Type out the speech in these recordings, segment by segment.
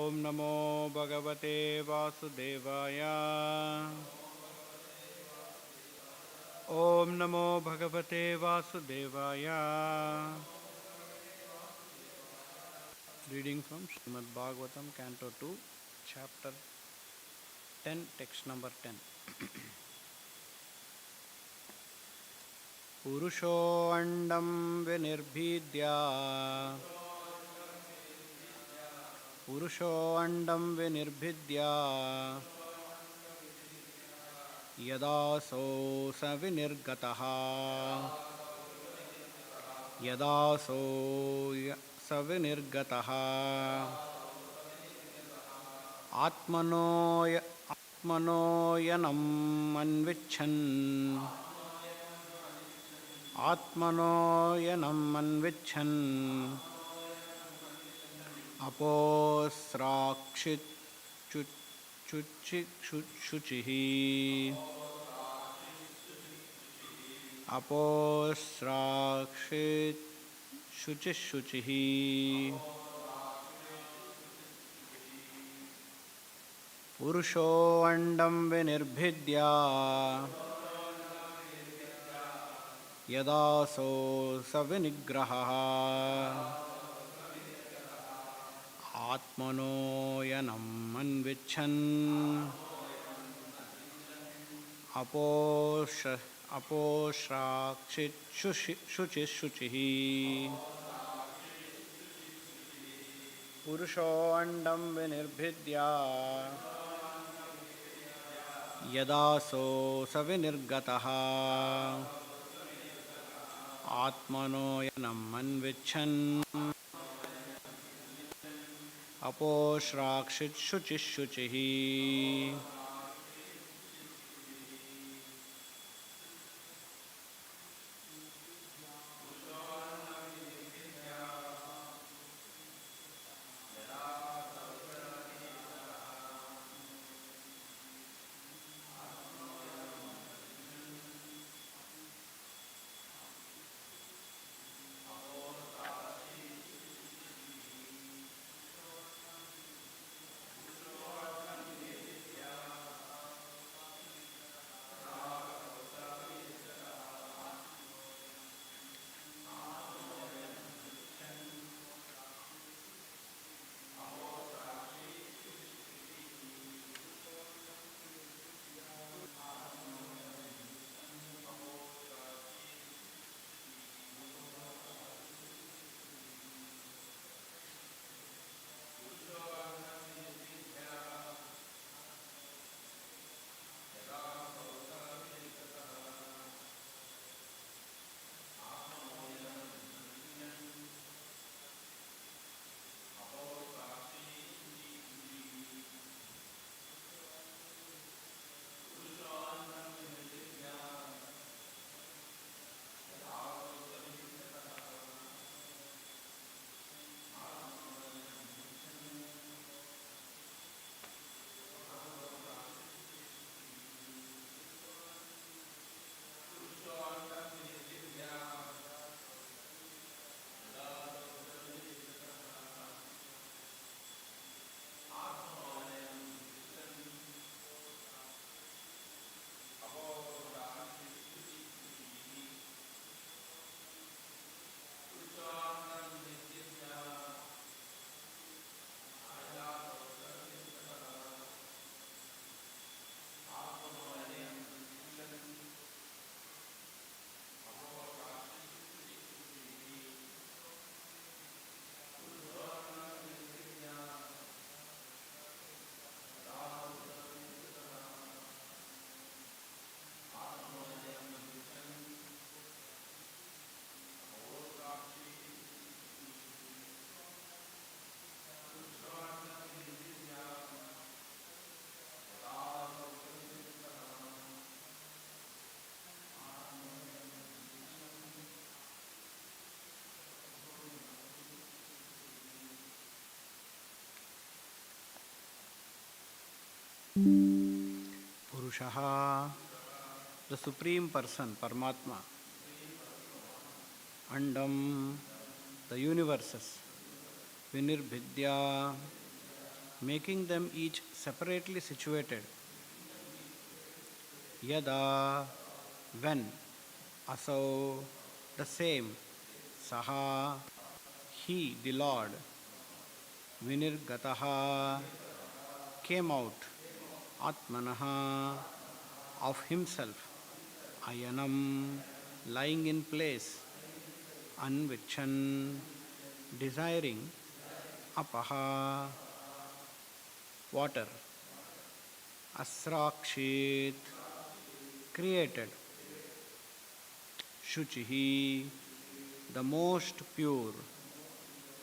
Om Namo Bhagavate Vasudevaya. Om Namo Bhagavate Vasudevaya. Reading from Srimad Bhagavatam, Canto 2, Chapter 10, Text number 10. Purusho andam vinirbhidya. Purusho andam vinirbhidya. Yadaso savinirgataha. Yadaso savinirgataha. Atmanoyanam anvichan. Atmanoyanam anvichan. Aposrakshit shuchihi. Aposrakshit shuchihi. Purusho andam vinirbhidya. Yadaso savinigraha. Atmanoyanam anvichan. Aposrakshit shuchihi. Purusho andam vinirbhidya. Yadaso savinirgataha. Atmanoyanam anvichan. Aposrakshit shuchihi. Purushaha, the Supreme Person, Paramatma. Andam, the universes. Vinirbhidya, making them each separately situated. Yada, when, asau, the same, saha, he, the Lord, vinirgataha, came out, atmanaha, of himself, ayanam, lying in place, anvichan, desiring, apaha, water, asrakshit, created, shuchihi, the most pure,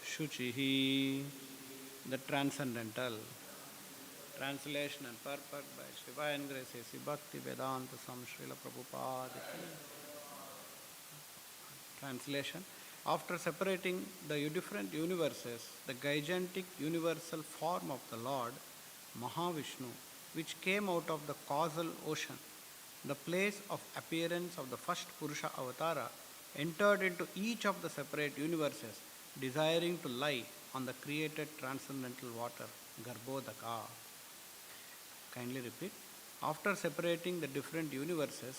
shuchihi, the transcendental. Translation and purport by Divine Grace A.C. Bhakti Vedanta Sam Srila Prabhupada. Translation. After separating the different universes, the gigantic universal form of the Lord, Mahavishnu, which came out of the causal ocean, the place of appearance of the first Purusha Avatara, entered into each of the separate universes, desiring to lie on the created transcendental water, Garbhodaka. Kindly repeat. After separating the different universes,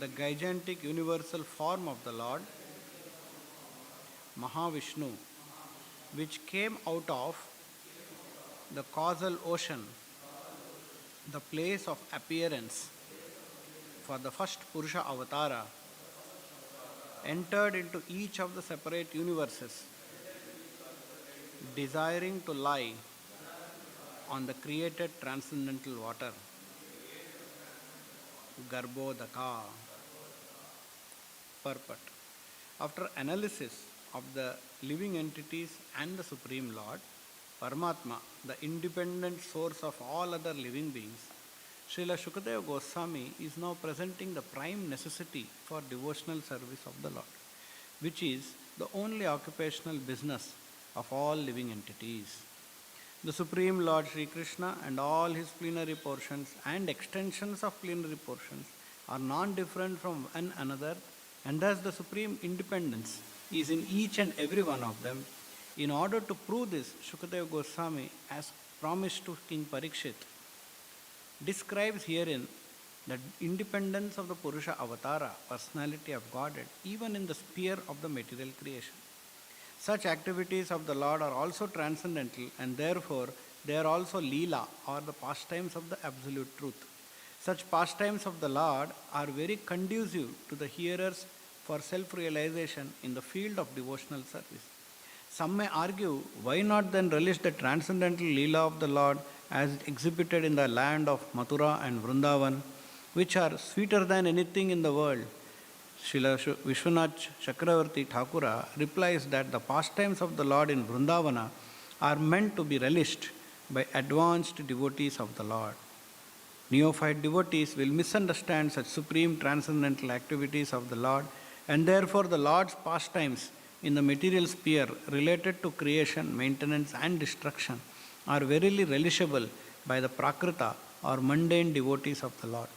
the gigantic universal form of the Lord, Mahavishnu, which came out of the causal ocean, the place of appearance for the first Purusha Avatara, entered into each of the separate universes, desiring to lie on the created transcendental water, Garbhodaka. Purport. After analysis of the living entities and the Supreme Lord, Paramatma, the independent source of all other living beings, Srila Shukadeva Goswami is now presenting the prime necessity for devotional service of the Lord, which is the only occupational business of all living entities. The Supreme Lord Sri Krishna and all his plenary portions and extensions of plenary portions are non-different from one another, and thus the supreme independence is in each and every one of them. In order to prove this, Shukadeva Goswami, as promised to King Parikshit, describes herein the independence of the Purusha Avatara, personality of Godhead, even in the sphere of the material creation. Such activities of the Lord are also transcendental, and therefore they are also Leela, or the pastimes of the absolute truth. Such pastimes of the Lord are very conducive to the hearers for self-realization in the field of devotional service. Some may argue, why not then relish the transcendental Leela of the Lord as exhibited in the land of Mathura and Vrindavan, which are sweeter than anything in the world? Srila Vishwanath Chakravarti Thakura replies that the pastimes of the Lord in Vrindavana are meant to be relished by advanced devotees of the Lord. Neophyte devotees will misunderstand such supreme transcendental activities of the Lord, and therefore the Lord's pastimes in the material sphere related to creation, maintenance and destruction are verily relishable by the Prakrita or mundane devotees of the Lord.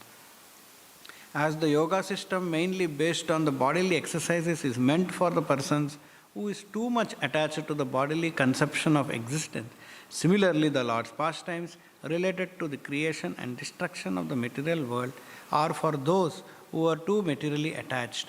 As the yoga system mainly based on the bodily exercises is meant for the persons who is too much attached to the bodily conception of existence, similarly the Lord's pastimes related to the creation and destruction of the material world are for those who are too materially attached.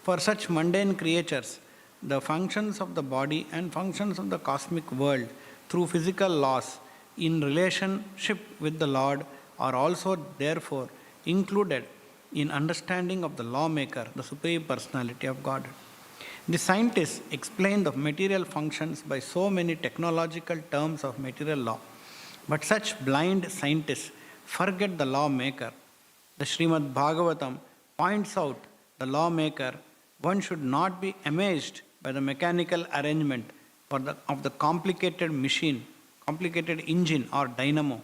For such mundane creatures, the functions of the body and functions of the cosmic world through physical laws in relationship with the Lord are also therefore included in understanding of the lawmaker, the Supreme Personality of God. The scientists explain the material functions by so many technological terms of material law, but such blind scientists forget the lawmaker. The Srimad Bhagavatam points out the lawmaker. One should not be amazed by the mechanical arrangement of the complicated machine, complicated engine or dynamo,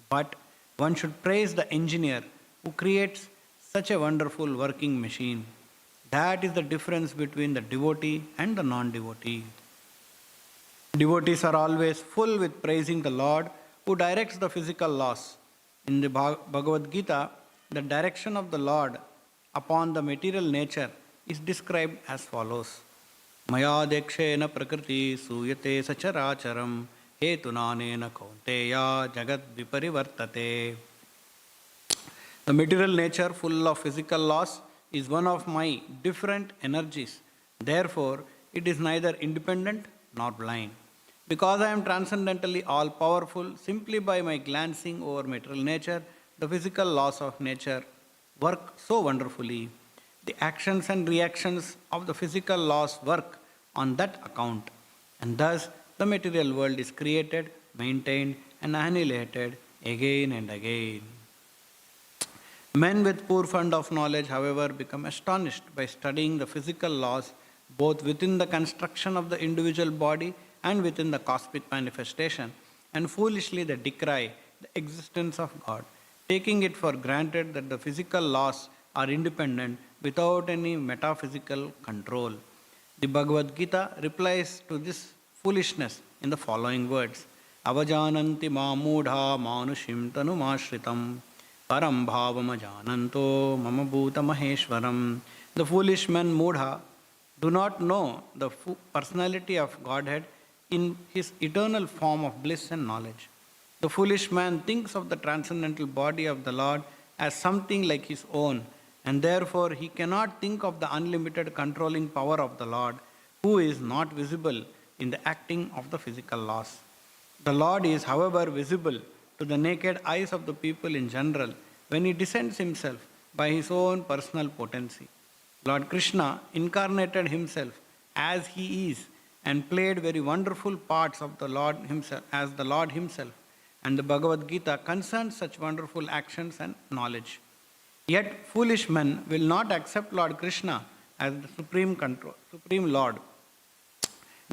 but one should praise the engineer who creates such a wonderful working machine. That is the difference between the devotee and the non-devotee. Devotees are always full with praising the Lord who directs the physical laws. In the Bhagavad Gita, the direction of the Lord upon the material nature is described as follows. Maya dekshena prakriti suyate sacharacharam hetunanena kaunteya jagad viparivartate. The material nature full of physical laws is one of my different energies. Therefore, it is neither independent nor blind. Because I am transcendently all powerful, simply by my glancing over material nature, the physical laws of nature work so wonderfully. The actions and reactions of the physical laws work on that account, and thus the material world is created, maintained, and annihilated again and again. Men with poor fund of knowledge, however, become astonished by studying the physical laws both within the construction of the individual body and within the cosmic manifestation, and foolishly they decry the existence of God, taking it for granted that the physical laws are independent without any metaphysical control. The Bhagavad Gita replies to this foolishness in the following words: Avajananti mamudha manushim tanumashritam param bhavam ajananto mama bhuta maheshwaram. The foolish men Mudha do not know the personality of Godhead in his eternal form of bliss and knowledge. The foolish man thinks of the transcendental body of the Lord as something like his own, and therefore he cannot think of the unlimited controlling power of the Lord, who is not visible in the acting of the physical laws. The Lord is, however, visible to the naked eyes of the people in general when he descends himself by his own personal potency. Lord Krishna incarnated himself as he is and played very wonderful parts of the Lord himself as the Lord himself, and the Bhagavad Gita concerns such wonderful actions and knowledge. Yet foolish men will not accept Lord Krishna as the supreme Lord.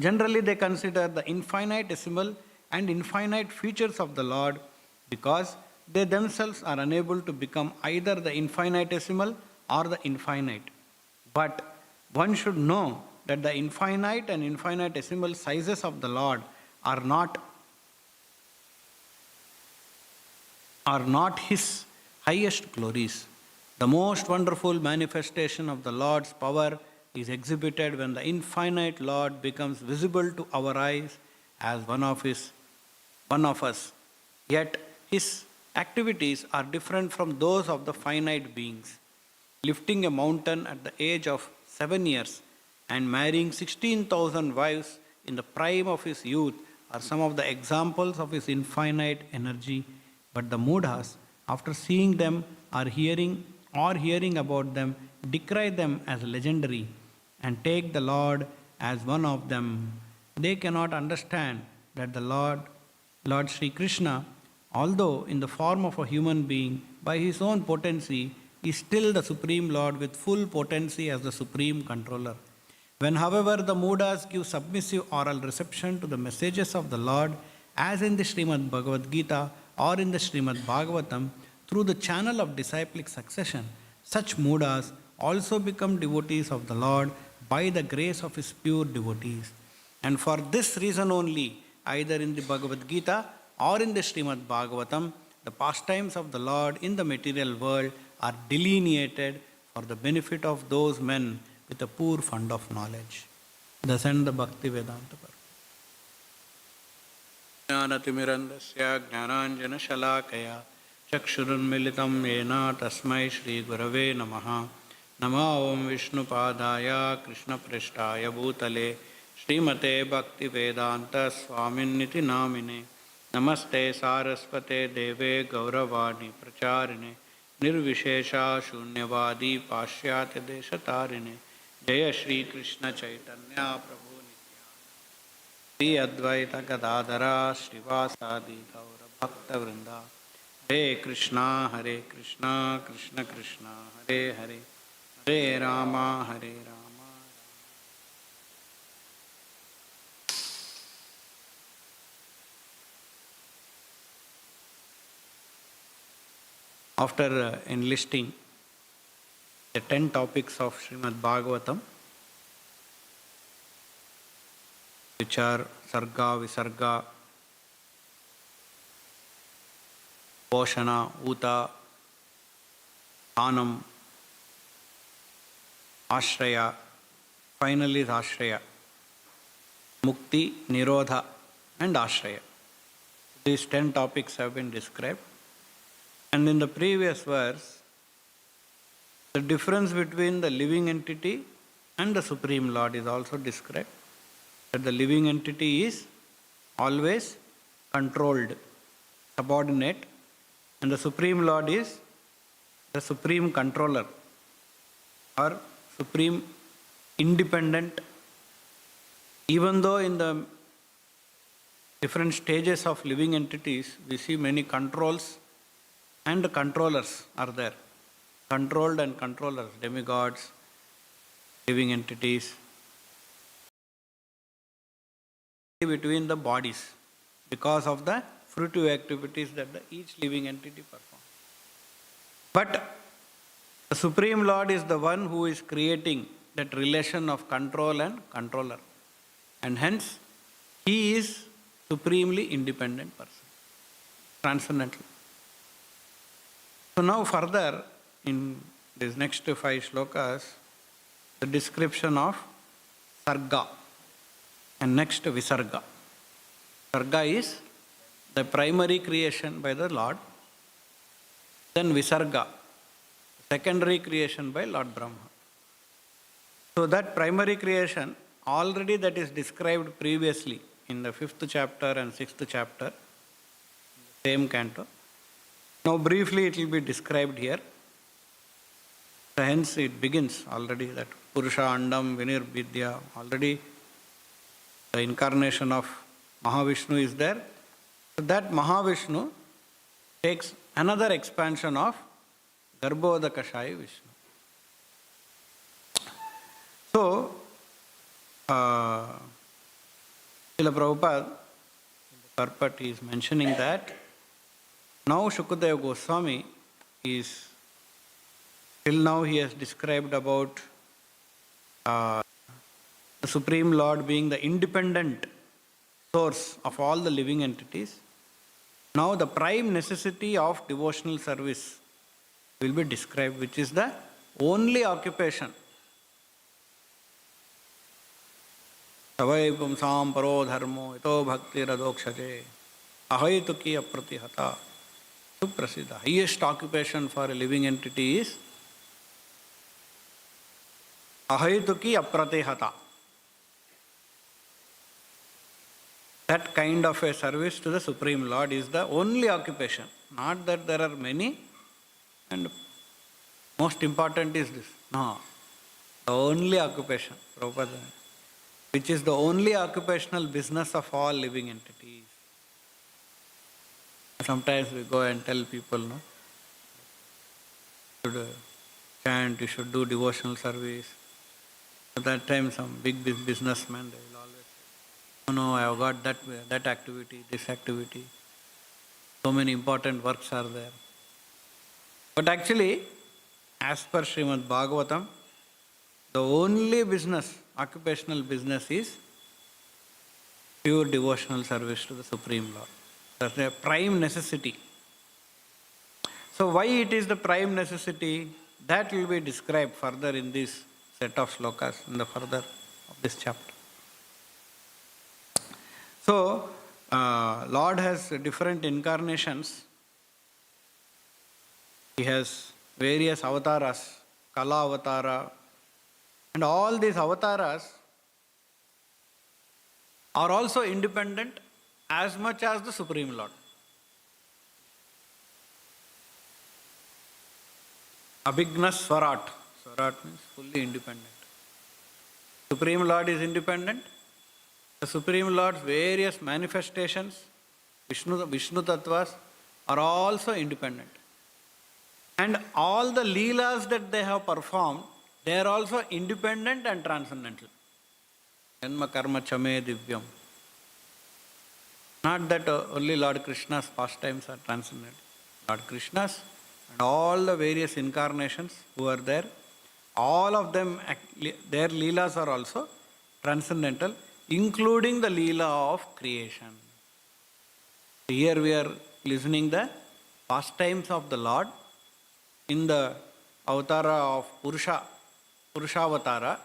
Generally they consider the infinitesimal and infinite features of the Lord because they themselves are unable to become either the infinitesimal or the infinite. But one should know that the infinite and infinitesimal sizes of the Lord are not his highest glories. The most wonderful manifestation of the Lord's power is exhibited when the infinite Lord becomes visible to our eyes as one of us. Yet his activities are different from those of the finite beings. Lifting a mountain at the age of 7 years and marrying 16,000 wives in the prime of his youth are some of the examples of his infinite energy. But the Mudhas, after seeing them or hearing about them, decry them as legendary and take the Lord as one of them. They cannot understand that the Lord Sri Krishna, although in the form of a human being, by his own potency, is still the Supreme Lord with full potency as the Supreme Controller. When, however, the Mudas give submissive oral reception to the messages of the Lord, as in the Srimad Bhagavad Gita or in the Srimad Bhagavatam, through the channel of disciplic succession, such Mudas also become devotees of the Lord by the grace of his pure devotees. And for this reason only, either in the Bhagavad Gita or in the Srimad Bhagavatam, the pastimes of the Lord in the material world are delineated for the benefit of those men with a poor fund of knowledge. Thus end the Bhakti Vedanta Parva. Jnanatimirandasya jnananjana shalakaya chakshurunmilitam yena tasmai Shri Gurave Namaha. Nama Om Vishnu Padaya Krishna Prishtaya Bhutale Srimate Bhakti Vedanta Swaminiti Namine. Namaste Saraswate Deve Gauravani Pracharine Nirvishesha Shunyavadi Pashyate Deshatarine. Jaya Shri Krishna Chaitanya Prabhu Nityananda Shri Advaita Gadadhara Srivasadi Gaura Bhakta Vrinda. Hare Krishna Krishna Krishna Hare Hare Hare Rama Hare Rama. After enlisting the 10 topics of Srimad Bhagavatam, which are Sarga, Visarga, Poshana, Uta, Dhanam, Ashraya, finally is Ashraya, Mukti, Nirodha and Ashraya. These 10 topics have been described. And in the previous verse, the difference between the living entity and the Supreme Lord is also described. That the living entity is always controlled, subordinate, and the Supreme Lord is the supreme controller or supreme independent. Even though in the different stages of living entities, we see many controls and controllers are there. Controlled and controllers, demigods, living entities. Between the bodies because of the fruitive activities that each living entity performs. But the Supreme Lord is the one who is creating that relation of control and controller. And hence, he is supremely independent person, transcendental. So now further, in these next 5 shlokas, the description of Sarga and next Visarga. Sarga is the primary creation by the Lord. Then Visarga, secondary creation by Lord Brahma. So that primary creation, already that is described previously in the 5th chapter and 6th chapter, same canto. Now briefly it will be described here. So hence it begins already that Purusha Andam Vinir Vidya, already the incarnation of Mahavishnu is there. So that Mahavishnu takes another expansion of Garbhodakashaya Vishnu. So, Srila Prabhupada, in the purport, is mentioning that now Shukadeva Goswami is, till now he has described about the Supreme Lord being the independent source of all the living entities. Now the prime necessity of devotional service will be described, which is the only occupation. Savai pumsam paro dharmo ito bhakti radokshaje ahayituki apratihata suprasiddha. Highest occupation for a living entity is ahayituki apratihata. That kind of a service to the Supreme Lord is the only occupation. Not that there are many and most important is this. No. The only occupation, Prabhupada, which is the only occupational business of all living entities. Sometimes we go and tell people, no, you should chant, you should do devotional service. At that time some big businessman, they will always say, no, I have got that activity, this activity. So many important works are there. But actually, as per Srimad Bhagavatam, the only business, occupational business is pure devotional service to the Supreme Lord. That's a prime necessity. So why it is the prime necessity, that will be described further in this set of slokas in the further of this chapter. So, Lord has different incarnations. He has various avatars, Kala avatara, and all these avatars are also independent as much as the Supreme Lord. Abhigna Swarat. Swarat means fully independent. Supreme Lord is independent. The Supreme Lord's various manifestations, Vishnu Tattvas, are also independent. And all the leelas that they have performed, they are also independent and transcendental. Janma karma chame divyam. Not that only Lord Krishna's pastimes are transcendental. Lord Krishna's and all the various incarnations who are there, all of them, their leelas are also transcendental, including the leela of creation. Here we are listening the pastimes of the Lord in the avatara of Purushavatara,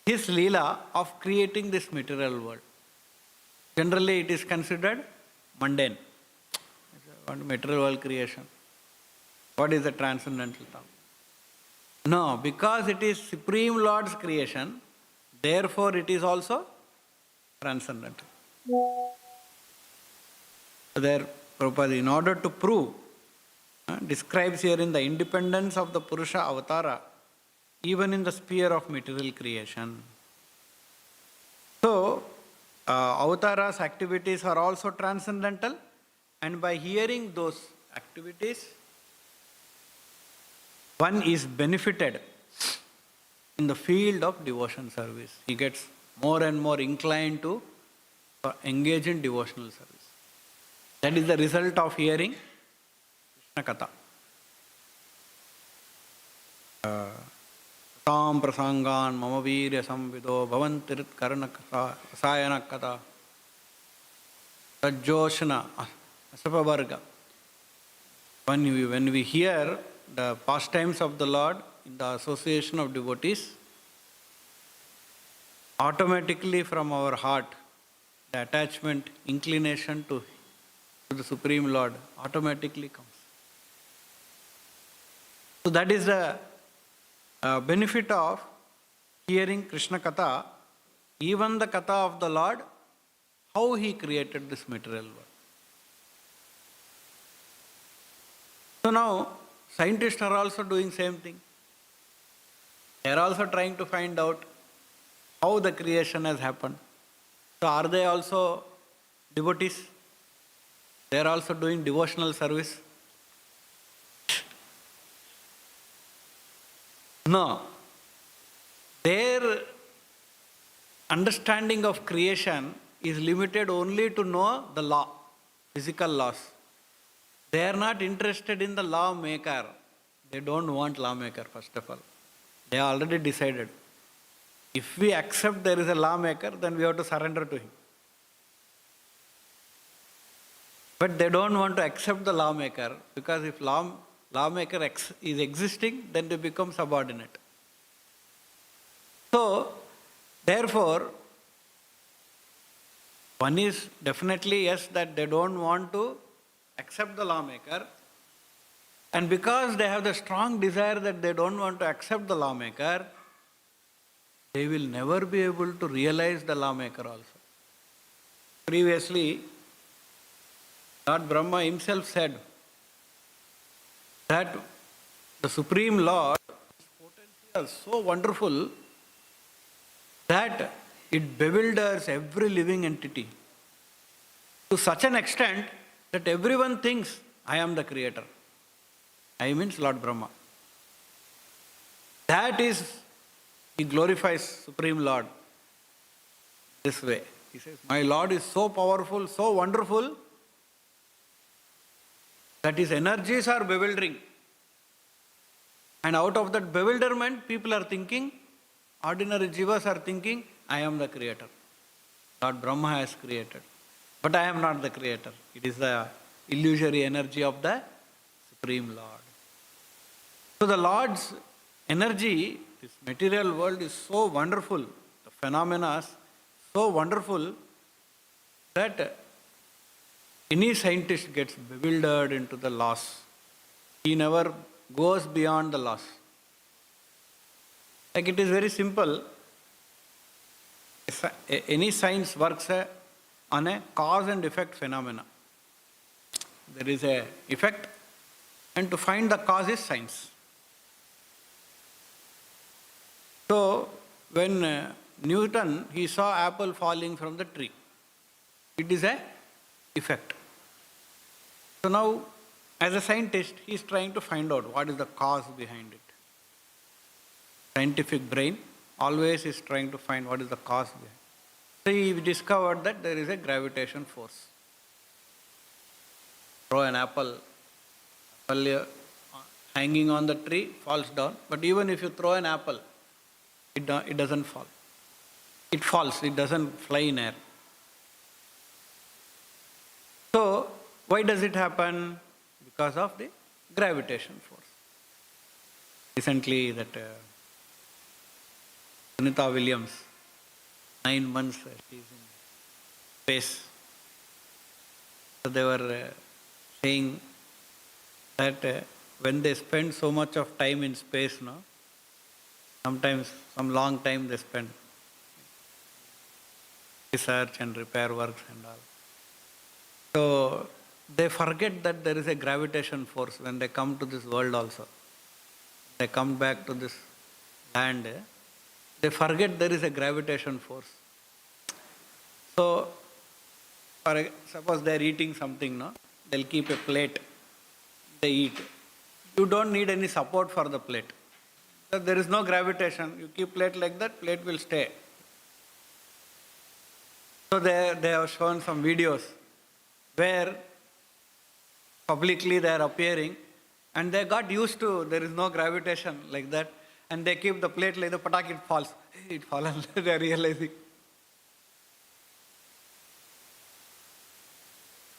his leela of creating this material world. Generally it is considered mundane. What material world creation? What is the transcendental thought? No, because it is Supreme Lord's creation, therefore it is also transcendental. There, Prabhupada, in order to prove, describes here in the independence of the Purusha Avatara, even in the sphere of material creation. So, Avatara's activities are also transcendental, and by hearing those activities, one is benefited in the field of devotion service. He gets more and more inclined to engage in devotional service. That is the result of hearing Krishna Katha. Tam prasangan mama virya samvido bhavantirit karana katha asayana katha tajjoshna asapavarga. When we hear the pastimes of the Lord in the association of devotees, automatically from our heart, the attachment, inclination to the Supreme Lord automatically comes. So that is the benefit of hearing Krishna Katha, even the Katha of the Lord, how He created this material world. So now, scientists are also doing same thing. They are also trying to find out how the creation has happened. So are they also devotees? They are also doing devotional service? No. Their understanding of creation is limited only to know the law, physical laws. They are not interested in the lawmaker. They don't want lawmaker, first of all. They are already decided. If we accept there is a lawmaker, then we have to surrender to him. But they don't want to accept the lawmaker, because if lawmaker is existing, then they become subordinate. So, therefore, one is definitely yes, that they don't want to accept the lawmaker, and because they have the strong desire that they don't want to accept the lawmaker, they will never be able to realize the lawmaker also. Previously, Lord Brahma himself said that the Supreme Lord, his potency is so wonderful that it bewilders every living entity to such an extent that everyone thinks, I am the creator. I means Lord Brahma. That is, he glorifies Supreme Lord this way. He says, my Lord is so powerful, so wonderful, that his energies are bewildering. And out of that bewilderment, people are thinking, ordinary jivas are thinking, I am the creator. Lord Brahma has created. But I am not the creator. It is the illusory energy of the Supreme Lord. So the Lord's energy, this material world is so wonderful, the phenomena so wonderful, that any scientist gets bewildered into the laws. He never goes beyond the laws. Like it is very simple. Any science works on a cause and effect phenomena. There is a effect, and to find the cause is science. So, when Newton, he saw apple falling from the tree. It is a effect. So now, as a scientist, he is trying to find out what is the cause behind it. Scientific brain always is trying to find what is the cause behind it. So he discovered that there is a gravitation force. Throw an apple hanging on the tree, falls down. But even if you throw an apple, it doesn't fall. It falls, it doesn't fly in air. So, why does it happen? Because of the gravitation force. Recently, that Sunita Williams, 9 months she is in space. So they were saying that when they spend so much of time in space, no, sometimes some long time they spend research and repair works and all. So they forget that there is a gravitation force when they come to this world also. They come back to this land, they forget there is a gravitation force. So, suppose they are eating something, no? They'll keep a plate, they eat. You don't need any support for the plate. Because there is no gravitation. You keep plate like that, plate will stay. So they have shown some videos where publicly they are appearing and they got used to there is no gravitation like that, and they keep the plate like the patak, it falls. Hey, it fallen. They are realizing.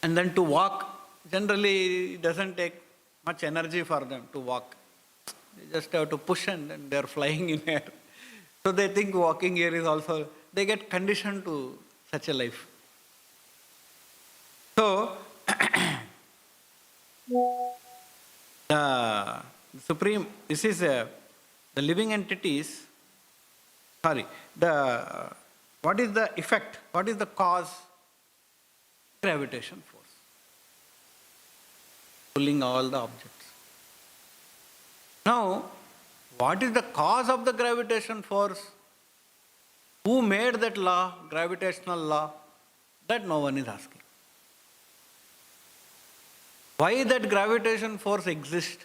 And then to walk, generally it doesn't take much energy for them to walk. They just have to push and then they are flying in air. So they think walking here is also, they get conditioned to such a life. So, the Supreme, this is the living entities, what is the effect, what is the cause? Gravitation force, pulling all the objects. Now, what is the cause of the gravitation force? Who made that law, gravitational law? That no one is asking. Why that gravitation force exists?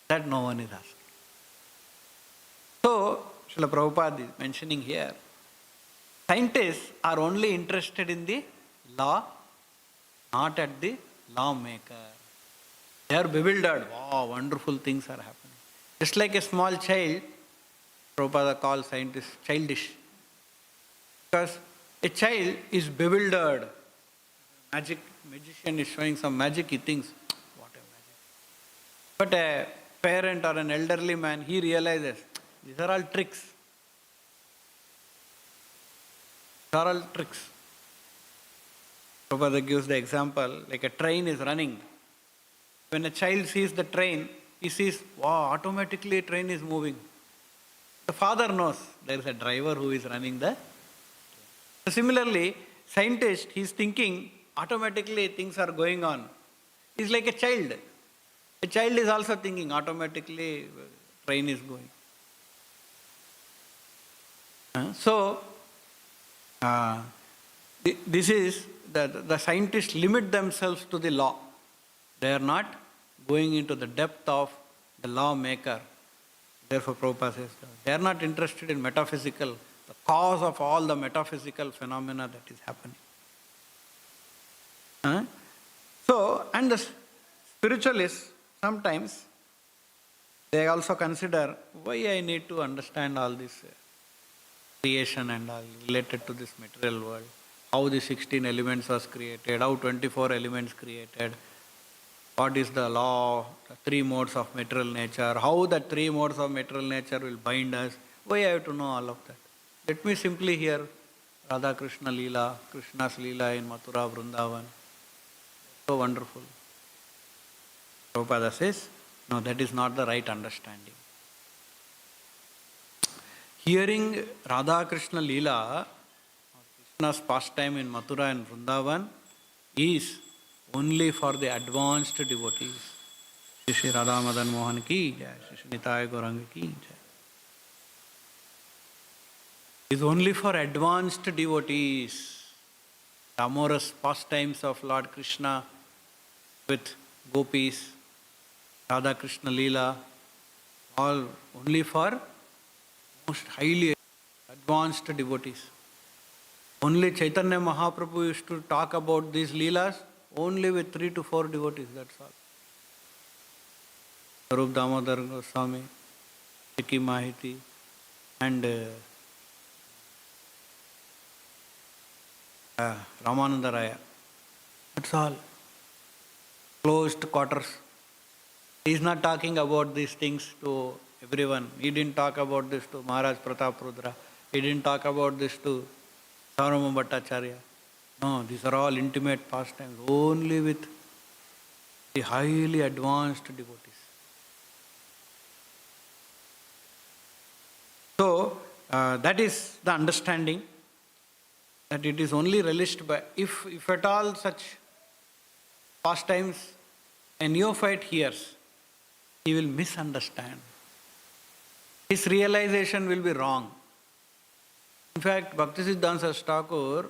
That no one is asking. So, Srila Prabhupada is mentioning here, scientists are only interested in the law, not at the lawmaker. They are bewildered. Wow, wonderful things are happening. Just like a small child, Prabhupada calls scientists childish. Because a child is bewildered. Magician is showing some magic, he thinks, what a magic. But a parent or an elderly man, he realizes, these are all tricks. These are all tricks. Prabhupada gives the example, like a train is running. When a child sees the train, he sees, wow, automatically a train is moving. The father knows there is a driver who is running the. So similarly, scientist, he is thinking, automatically things are going on. He is like a child. A child is also thinking, automatically train is going. So, this is, the scientists limit themselves to the law. They are not going into the depth of the lawmaker. Therefore, Prabhupada says, they are not interested in metaphysical, the cause of all the metaphysical phenomena that is happening. So, and the spiritualists, sometimes, they also consider, why I need to understand all this creation and all related to this material world, how the 16 elements was created, how 24 elements created, what is the law, the 3 modes of material nature, how the 3 modes of material nature will bind us, why I have to know all of that? Let me simply hear Radha Krishna Leela, Krishna's Leela in Mathura, Vrindavan. So wonderful. Prabhupada says, no, that is not the right understanding. Hearing Radha Krishna Leela, Krishna's pastime in Mathura and Vrindavan, is only for the advanced devotees. Shri Radha Madan Mohan ki jai, Shri Nitai Gauranga ki jai. Is only for advanced devotees. The amorous pastimes of Lord Krishna with gopis, Radha Krishna Leela, all only for most highly advanced devotees. Only Chaitanya Mahaprabhu used to talk about these Leelas only with 3 to 4 devotees, that's all. Sarup Damodar Goswami, Chiki Mahiti, and Ramananda Raya. That's all. Closed quarters. He is not talking about these things to everyone. He didn't talk about this to Maharaj Pratap Rudra. He didn't talk about this to Saurabhuma Bhattacharya. No, these are all intimate pastimes only with the highly advanced devotees. So, that is the understanding, that it is only relished by, if at all such pastimes a neophyte hears, he will misunderstand. His realization will be wrong. In fact, Bhaktisiddhanta Thakur,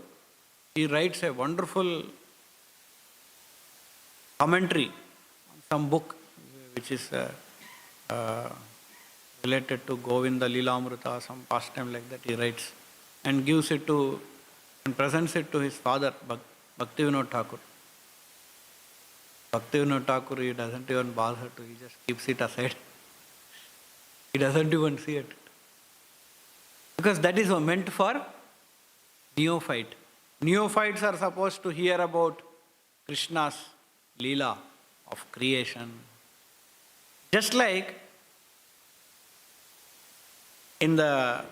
he writes a wonderful commentary on some book which is related to Govinda Lilamrita, some pastime like that he writes, and gives it to and presents it to his father, Bhaktivinoda Thakur. Bhaktivinoda Thakur, he doesn't even bother to, he just keeps it aside. He doesn't even see it. Because that is meant for neophyte. Neophytes are supposed to hear about Krishna's Leela of creation. Just like in the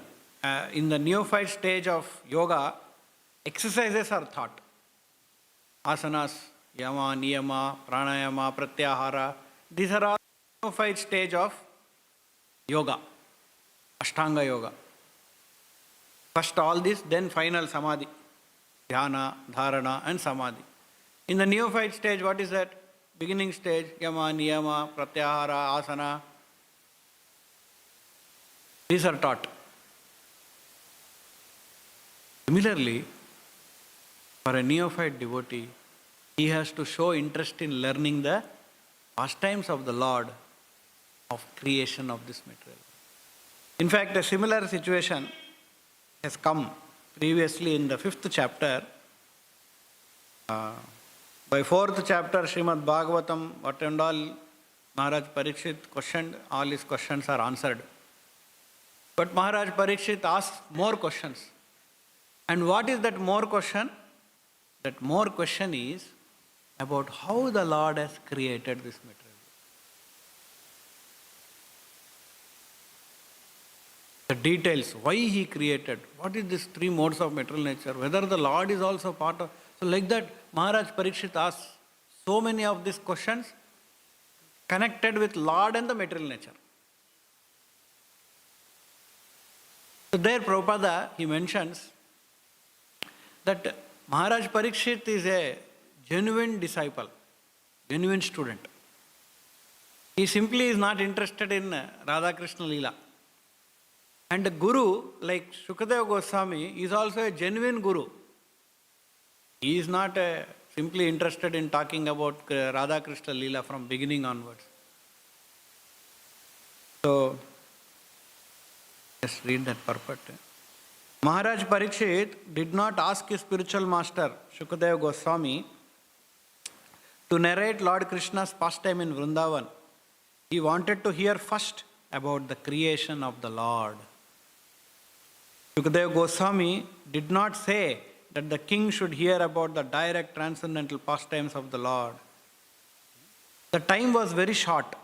neophyte stage of yoga, exercises are taught. Asanas, yama, niyama, pranayama, pratyahara. These are all neophyte stage of yoga, Ashtanga yoga. First all this, then final samadhi, dhyana, dharana and samadhi. In the neophyte stage, what is that? Beginning stage, yama, niyama, pratyahara, asana. These are taught. Similarly, for a neophyte devotee, he has to show interest in learning the pastimes of the Lord of creation of this material. In fact, a similar situation has come previously in the 5th chapter. By 4th chapter, Srimad Bhagavatam, what and all Maharaj Parikshit questioned, all his questions are answered. But Maharaj Parikshit asked more questions. And what is that more question? That more question is about how the Lord has created this material. The details, why he created, what is these three modes of material nature, whether the Lord is also part of. So like that, Maharaj Parikshit asked so many of these questions connected with Lord and the material nature. So there Prabhupada, he mentions that Maharaj Parikshit is a genuine disciple, genuine student. He simply is not interested in Radha Krishna Leela. And the Guru, like Shukadeva Goswami, is also a genuine Guru. He is not simply interested in talking about Radha Krishna Leela from beginning onwards. So, let's read that purport. Maharaj Parikshit did not ask his spiritual master, Shukadeva Goswami, to narrate Lord Krishna's pastime in Vrindavan. He wanted to hear first about the creation of the Lord. Shukadeva Goswami did not say that the king should hear about the direct transcendental pastimes of the Lord. The time was very short,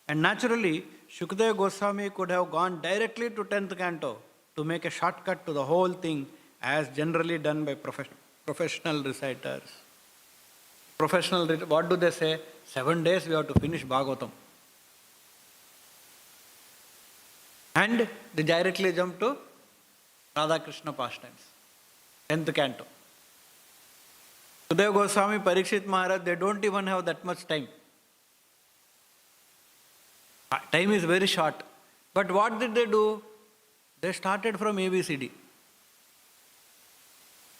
and naturally, Shukadeva Goswami could have gone directly to 10th canto to make a shortcut to the whole thing, as generally done by professional reciters. What do they say? 7 days we have to finish Bhagavatam. And they directly jump to Radha Krishna pastimes, 10th canto. Shukadeva Goswami, Parikshit Maharaj, they don't even have that much time. Time is very short. But what did they do? They started from ABCD.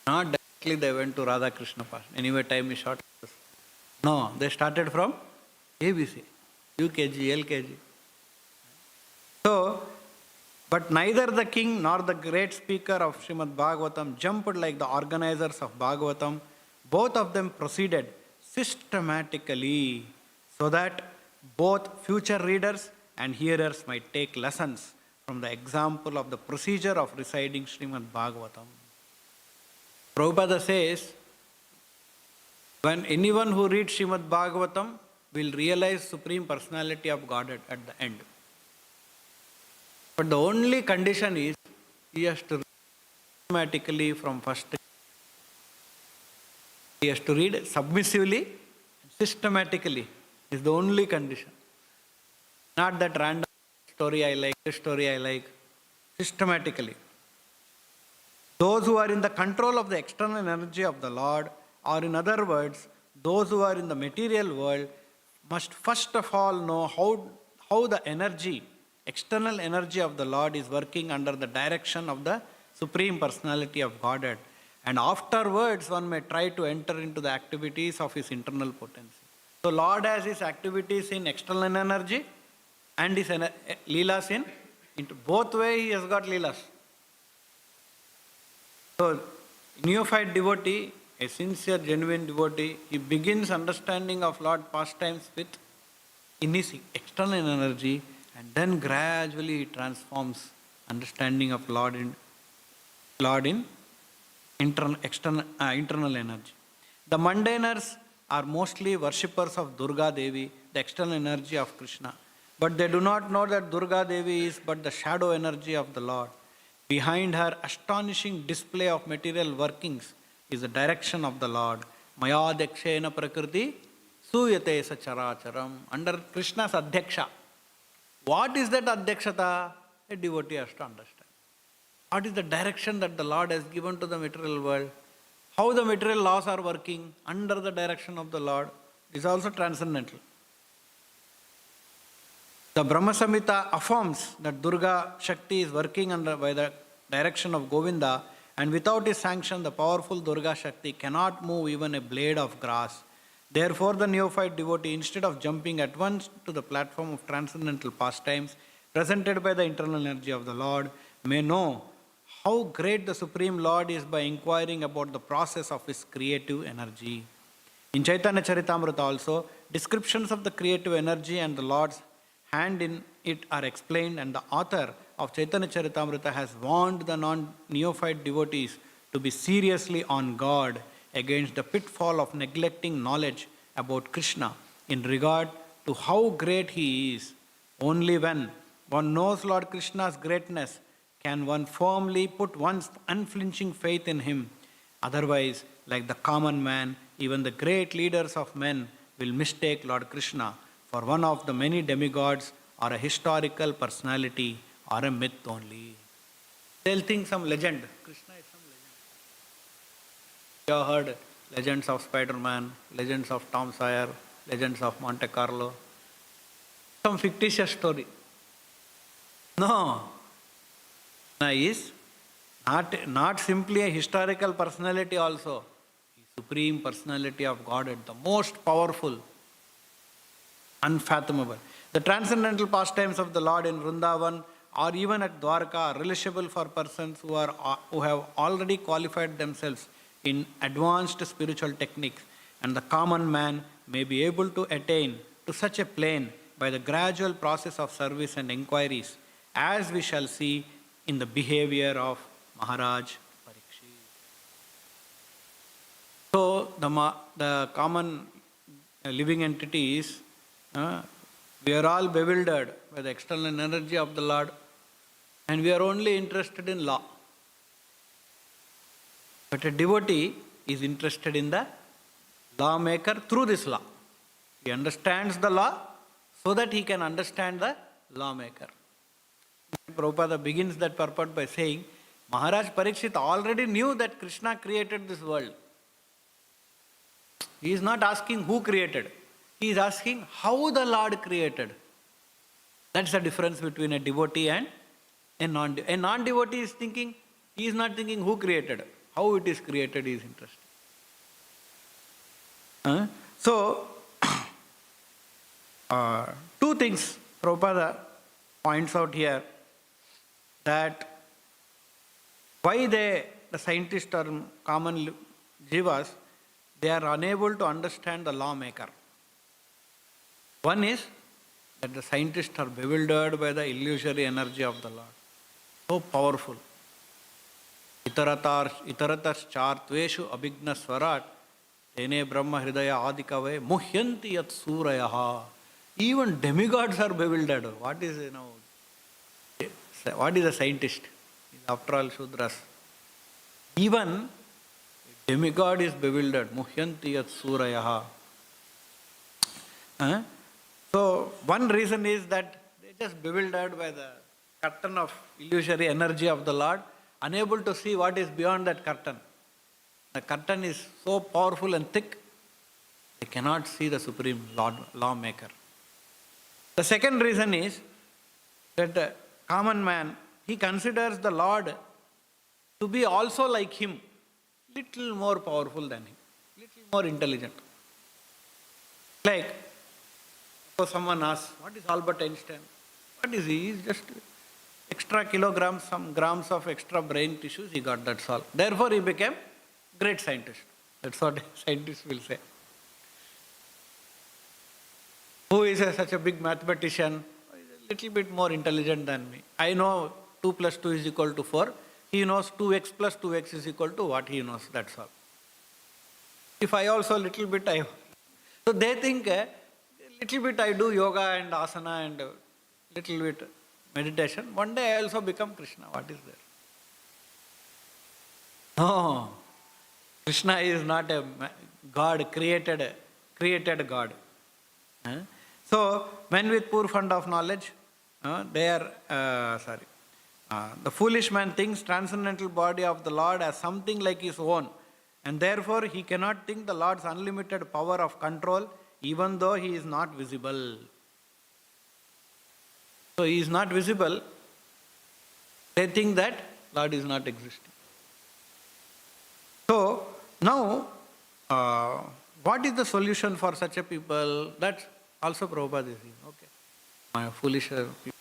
Not directly they went to Radha Krishna pastime. Anyway, time is short. No, they started from ABC, UKG, LKG. So, but neither the king nor the great speaker of Srimad Bhagavatam jumped like the organizers of Bhagavatam. Both of them proceeded systematically so that both future readers and hearers might take lessons from the example of the procedure of reciting Srimad Bhagavatam. Prabhupada says, when anyone who reads Srimad Bhagavatam will realize Supreme Personality of Godhead at the end. But the only condition is he has to read systematically from first. He has to read submissively, systematically. Is the only condition. Not that random story I like, this story I like. Systematically. Those who are in the control of the external energy of the Lord, or in other words, those who are in the material world, must first of all know how the energy, external energy of the Lord is working under the direction of the Supreme Personality of Godhead. And afterwards, one may try to enter into the activities of his internal potency. So, Lord has his activities in external energy and his leelas in both ways. He has got leelas. So, neophyte devotee, a sincere, genuine devotee, he begins understanding of Lord pastimes in his external energy, and then gradually he transforms understanding of Lord in internal energy. The mundaners are mostly worshippers of Durga Devi, the external energy of Krishna. But they do not know that Durga Devi is but the shadow energy of the Lord. Behind her astonishing display of material workings is the direction of the Lord. Maya dekshena prakriti suyate sa characharam. Under Krishna's adhyaksha. What is that adhyakshata? A devotee has to understand. What is the direction that the Lord has given to the material world? How the material laws are working under the direction of the Lord is also transcendental. The Brahma Samhita affirms that Durga Shakti is working by the direction of Govinda, and without his sanction, the powerful Durga Shakti cannot move even a blade of grass. Therefore, the neophyte devotee, instead of jumping at once to the platform of transcendental pastimes presented by the internal energy of the Lord, may know how great the Supreme Lord is by inquiring about the process of his creative energy. In Chaitanya Charitamrita also, descriptions of the creative energy and the Lord's hand in it are explained, and the author of Chaitanya Charitamrita has warned the non-neophyte devotees to be seriously on guard against the pitfall of neglecting knowledge about Krishna in regard to how great he is. Only when one knows Lord Krishna's greatness can one firmly put one's unflinching faith in him. Otherwise, like the common man, even the great leaders of men will mistake Lord Krishna for one of the many demigods, or a historical personality, or a myth only. They'll think some legend. Krishna is some legend. You have heard legends of Spider-Man, legends of Tom Sawyer, legends of Monte Carlo. Some fictitious story. No. Krishna is not simply a historical personality also. He is Supreme Personality of Godhead, the most powerful, unfathomable. The transcendental pastimes of the Lord in Vrindavan or even at Dwarka are relishable for persons who have already qualified themselves in advanced spiritual techniques, and the common man may be able to attain to such a plane by the gradual process of service and inquiries, as we shall see in the behavior of Maharaj Parikshit. So, the common living entities, we are all bewildered by the external energy of the Lord, and we are only interested in law. But a devotee is interested in the lawmaker through this law. He understands the law so that he can understand the lawmaker. Prabhupada begins that purport by saying, Maharaj Parikshit already knew that Krishna created this world. He is not asking who created. He is asking how the Lord created. That's the difference between a devotee and a non-devotee. A non-devotee is thinking, he is not thinking who created. How it is created is interesting. So, two things Prabhupada points out here, that why the scientists or common jivas, they are unable to understand the lawmaker. One is that the scientists are bewildered by the illusory energy of the Lord. So powerful. Itaratas chartveshu abhigna swarat tene brahma hridaya adikave muhyanti yat surayaha. Even demigods are bewildered. What is a scientist? After all, Shudras. Even a Demigod is bewildered. Muhyanti yat surayaha. So one reason is that they just bewildered by the curtain of illusory energy of the Lord, unable to see what is beyond that curtain. The curtain is so powerful and thick, they cannot see the Supreme Lord, Lawmaker. The second reason is that the common man, he considers the Lord to be also like him, little more powerful than him, little more intelligent. Like, so someone asks, what is Albert Einstein? What is he? He's just extra kilograms, some grams of extra brain tissues he got, that's all. Therefore he became great scientist. That's what scientists will say. Who is such a big mathematician? A little bit more intelligent than me. I know 2 plus 2 is equal to 4. He knows 2x plus 2x is equal to what he knows, that's all. If I also little bit, so they think little bit I do yoga and asana and little bit meditation. One day I also become Krishna. What is there? No. Krishna is not a God, created God. So, men with poor fund of knowledge, the foolish man thinks transcendental body of the Lord as something like his own, and therefore he cannot think the Lord's unlimited power of control, even though he is not visible. So he is not visible, they think that Lord is not existing. So, now, what is the solution for such a people? That's also Prabhupada is saying, okay. My foolish people,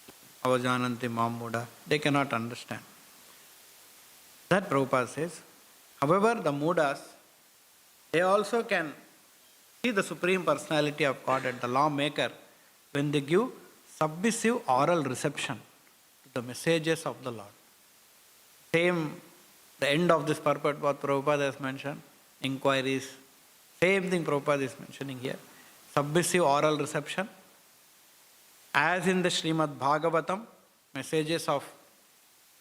avajananti mammuda, they cannot understand. That Prabhupada says, however, the Mudas, they also can see the Supreme Personality of Godhead, the Lawmaker, when they give submissive oral reception to the messages of the Lord. Same, the end of this purport, what Prabhupada has mentioned, inquiries, same thing Prabhupada is mentioning here. Submissive oral reception, as in the Srimad Bhagavatam, messages of,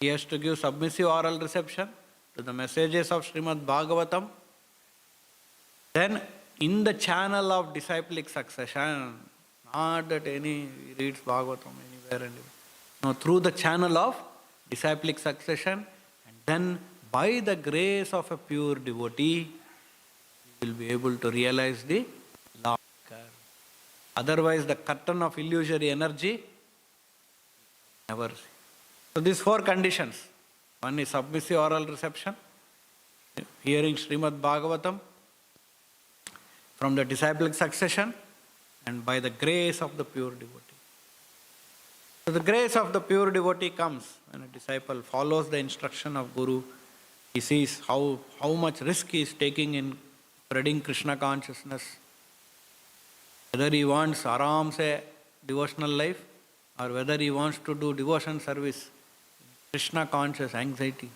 he has to give submissive oral reception to the messages of Srimad Bhagavatam. Then in the channel of disciplic succession, not that any reads Bhagavatam anywhere and no, through the channel of disciplic succession, and then by the grace of a pure devotee, he will be able to realize the law. Otherwise, the curtain of illusory energy, never see. So these 4 conditions. One is submissive oral reception, hearing Srimad Bhagavatam from the disciplic succession, and by the grace of the pure devotee. So the grace of the pure devotee comes when a disciple follows the instruction of Guru. He sees how much risk he is taking in spreading Krishna consciousness. Whether he wants aram se devotional life, or whether he wants to do devotion service, Krishna conscious anxiety,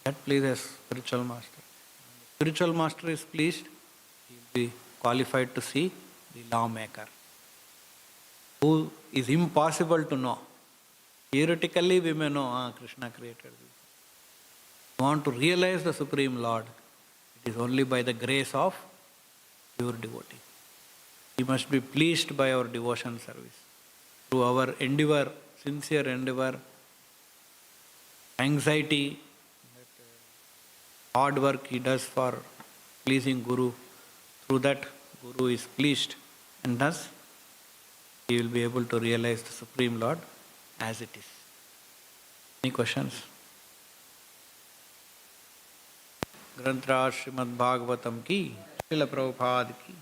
that pleases spiritual master. When the spiritual master is pleased, he will be qualified to see the Lawmaker, who is impossible to know. Theoretically we may know, Krishna created this. We want to realize the Supreme Lord. It is only by the grace of pure devotee. He must be pleased by our devotion service. Through our endeavor, sincere endeavor, anxiety, hard work he does for pleasing Guru, through that Guru is pleased, and thus he will be able to realize the Supreme Lord as it is. Any questions? Granthra Srimad Bhagavatam ki, Srila Prabhupada ki.